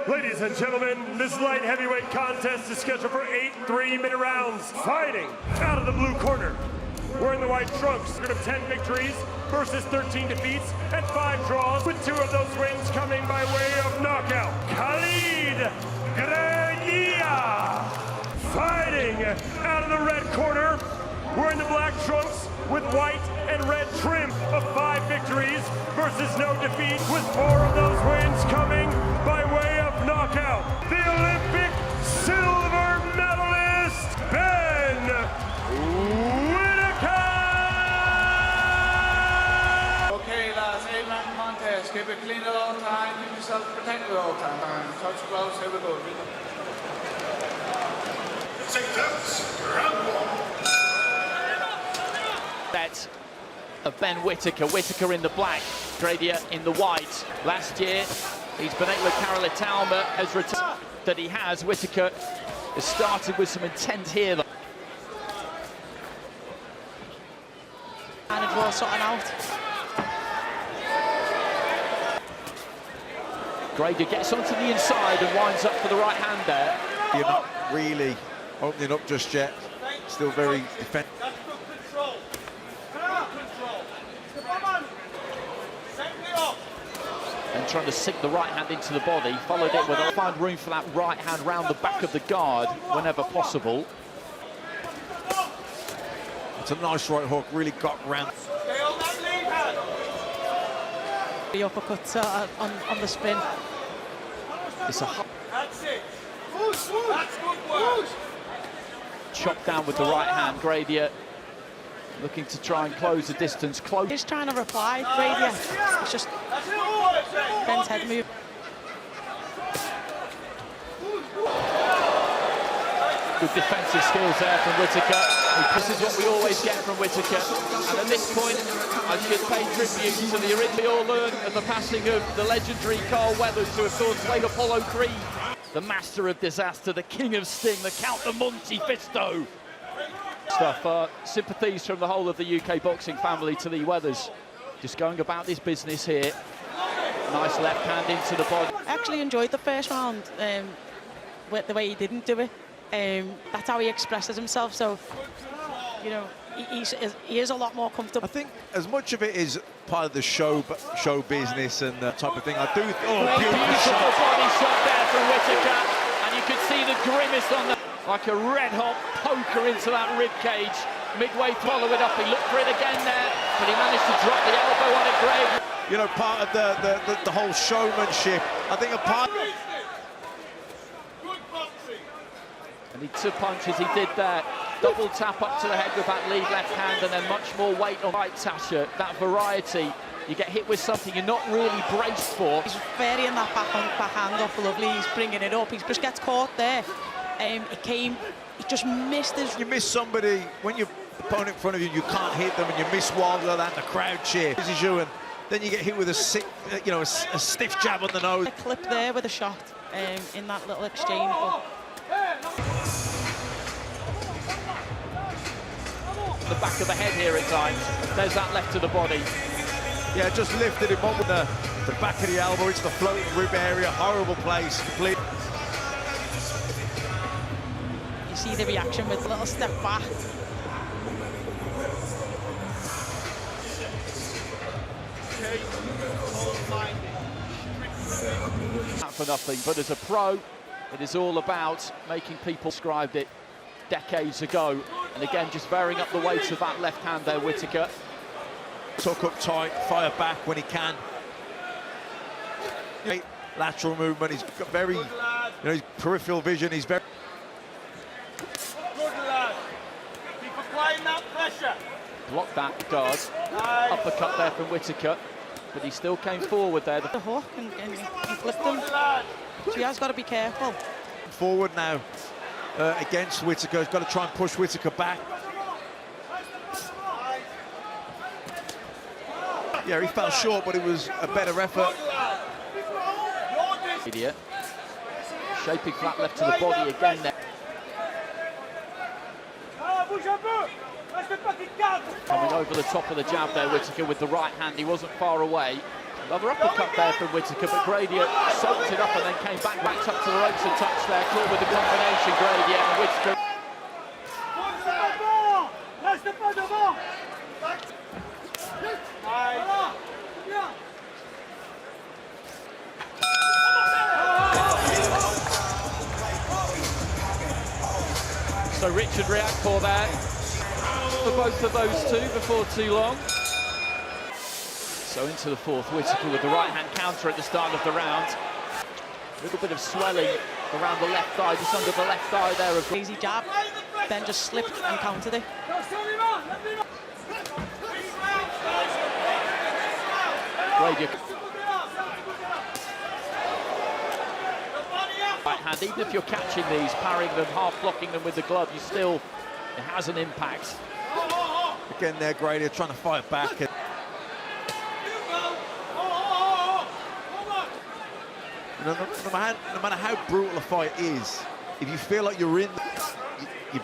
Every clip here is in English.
Ladies and gentlemen, this light heavyweight contest is scheduled for 8 3-minute rounds. Fighting out of the blue corner, wearing the white trunks, of 10 victories versus 13 defeats and 5 draws, with 2 of those wins coming by way of knockout. Khalid Graidia. Fighting out of the red corner, wearing the black trunks with white and red trim, of 5 victories versus no defeat, with 4 of those wins coming by way of knockout. The Olympic silver medalist, Whittaker! Okay, lads, 8-round contest. Keep it clean at all time, keep yourself protected at all time. Touch gloves, here we go. Round 1. That of Ben Whittaker. Whittaker in the black, Graidia in the white. Last year, he's been able to carry the Talma as returned that he has. Whittaker has started with some intent here. And draw something out. Graidia gets onto the inside and winds up for the right hand there. You're not really opening up just yet. Still very defensive. And trying to sink the right hand into the body. Followed it with, find room for that right hand round the back of the guard whenever possible. It's a nice right hook, really got round. The uppercut on the spin. It's a That's it. That's good work. chop down with the right hand. Graidia looking to try and close the distance. He's trying to reply, Graidia. It's just Ben's head move. Good defensive skills there from Whittaker. This is what we always get from Whittaker. And at this point, I should pay tribute to the original learn of the passing of the legendary Carl Weathers, who of course played Apollo Creed. The master of disaster, the king of sting, the Count of Monte Fisto. Stuff. Sympathies from the whole of the UK boxing family to the Weathers. Just going about this business here. Nice left hand into the body. I actually enjoyed the first round, with the way he didn't do it. That's how he expresses himself, so, you know, he is a lot more comfortable. I think as much of it is part of the show business and the type of thing. I do. Beautiful body shot there from Whittaker, and you could see the grimace on the, like a red-hot poker into that rib cage. Midway, follow it up. He looked for it again there, but he managed to drop the elbow on it, Greg. You know, part of the whole showmanship. I think a part. And he 2 punches he did there. Double tap up to the head with that lead left hand, and then much more weight on right Tasha. That variety, you get hit with something you're not really braced for. He's varying that backhand up lovely. He's bringing it up. He just gets caught there. He just missed his. You miss somebody when your opponent in front of you, you can't hit them, and you miss wild like that. The crowd cheer. This is you, and then you get hit with a stiff jab on the nose. A clip there with a shot in that little exchange. But the back of the head here at times. There's that left to the body. Yeah, just lifted him up with the back of the elbow into the floating rib area. Horrible place. Complete. you see the reaction with a little step back. Not for nothing, but as a pro, it is all about making people described it decades ago. And again, just varying up the weight of that left hand there, Whittaker. Tuck up tight, fire back when he can. Lateral movement, he's got very, his peripheral vision, he's very... Good lad. Keep applying that pressure. Blocked that guard. Uppercut there from Whittaker, but he still came forward there. The hook and flipped him. So he has got to be careful. Forward now against Whittaker. He's got to try and push Whittaker back. Yeah, he fell short, but it was a better effort. Idiot. Shaping flat left to the body again there. Coming over the top of the jab there, Whittaker with the right hand. He wasn't far away. Another uppercut there from Whittaker, but Graidia soaked it up and then came back up to the ropes and touched there. Caught with the combination, Graidia and Whittaker. So Richard Riakporhe there for both of those two before too long. So into the fourth, Whittaker with the right-hand counter at the start of the round. A little bit of swelling around the left thigh, just under the left thigh there. Easy jab, then just slipped and countered it. Graidia. Right hand, even if you're catching these, parrying them, half blocking them with the glove, it has an impact. Again there, Graidia trying to fight back. No matter how brutal a fight is, if you feel like you're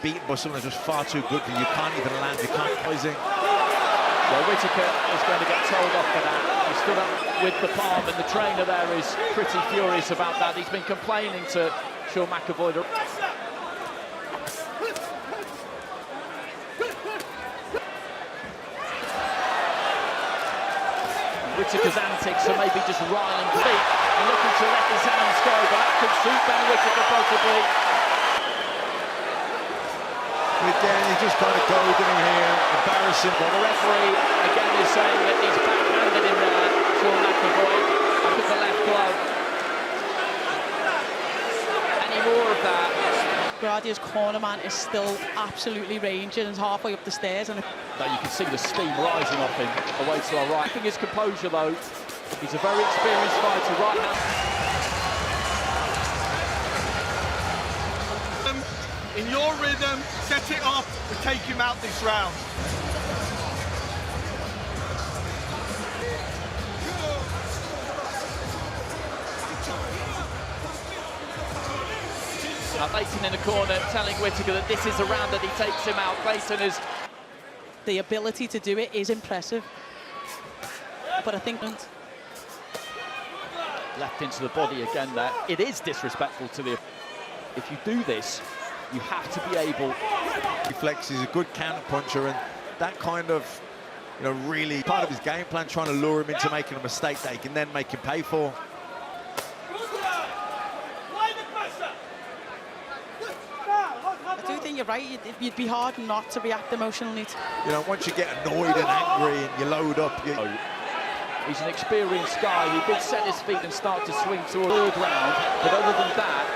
beaten by someone who's just far too good for you, you can't even land, you can't poison. Well, Whittaker is going to get told off for that. He stood up with the palm, and the trainer there is pretty furious about that. He's been complaining to Sean McAvoy. Whittaker's antics are maybe just riling feet and looking to let his hands go, but that could suit Ben Whittaker possibly. Again, he's just kind of goading him here, embarrassing. Well, the referee again is saying that he's backhanded in there, Sean McAvoy, up with the left glove. Any more of that? Graidia's corner man is still absolutely ranging and halfway up the stairs. And now you can see the steam rising off him away to our right. Keeping his composure though, he's a very experienced fighter, right hand. In your rhythm, set it off to take him out this round. Now Clayton in the corner telling Whittaker that this is a round that he takes him out. Clayton is... The ability to do it is impressive. But I think... Left into the body again there. It is disrespectful to the... If you do this, you have to be able... Flex is a good counter-puncher, and that kind of, really part of his game plan, trying to lure him into making a mistake that he can then make him pay for. I do think you're right. You'd be hard not to react emotionally. Once you get annoyed and angry and you load up... He's an experienced guy. He did set his feet and start to swing to a third round, but other than that,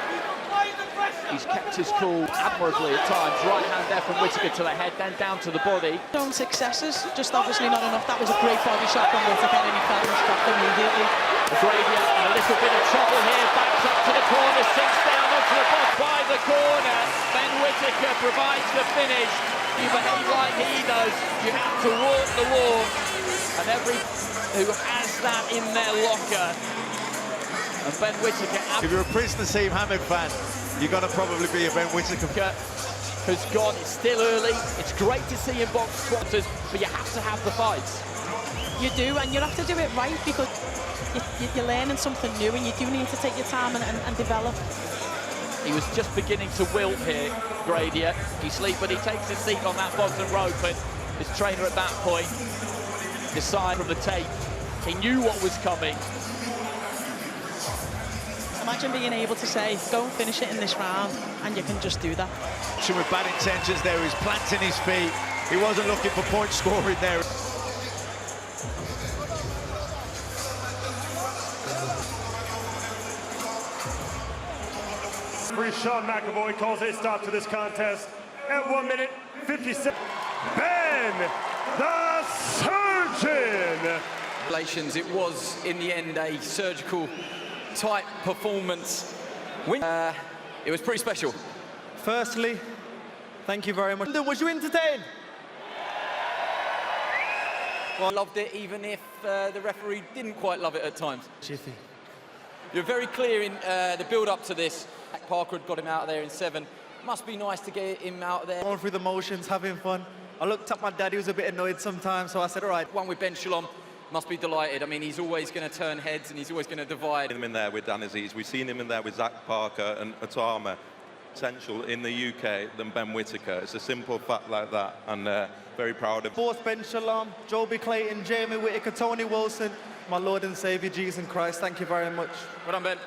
he's kept his cool admirably at times. Right hand there from Whittaker to the head, then down to the body. Own successes, just obviously not enough. That was a great body shot from Whittaker, and he fell and stopped immediately. Graidia in a little bit of trouble here, backs up to the corner, sinks down onto the box by the corner. Ben Whittaker provides the finish. You behave like he does, you have to walk the walk, and every who has that in their locker. And Ben Whittaker... If you're a Prince Naseem Hamed fan, you've got to probably be a Ben Whittaker. Has gone, it's still early, it's great to see him box squatters, but you have to have the fights. You do, and you have to do it right, because you're learning something new, and you do need to take your time and develop. He was just beginning to wilt here, Graidia. He sleeps, but he takes his seat on that bottom rope, and his trainer at that point decided from the tape, he knew what was coming. Imagine being able to say, go and finish it in this round, and you can just do that. With bad intentions there, he's planting his feet. He wasn't looking for point scoring there. Sean McAvoy calls a stop to this contest at 1 minute 57. Ben the Surgeon! It was, in the end, a surgical type performance. It was pretty special. Firstly, thank you very much. Was you entertained? Well, I loved it, even if the referee didn't quite love it at times. Jiffy. You're very clear in the build-up to this. Parker had got him out of there in 7. Must be nice to get him out of there. Going through the motions, having fun. I looked at my dad, he was a bit annoyed sometimes, so I said, all right. One with Ben Shalom, must be delighted. I mean, he's always going to turn heads and he's always going to divide. Him in there with Dan Aziz. We've seen him in there with Zach Parker and Atama. Potential in the UK than Ben Whittaker. It's a simple fact like that, and very proud of. Force Ben Shalom, Joby Clayton, Jamie Whittaker, Tony Wilson, my Lord and Saviour Jesus Christ. Thank you very much. Well done, Ben.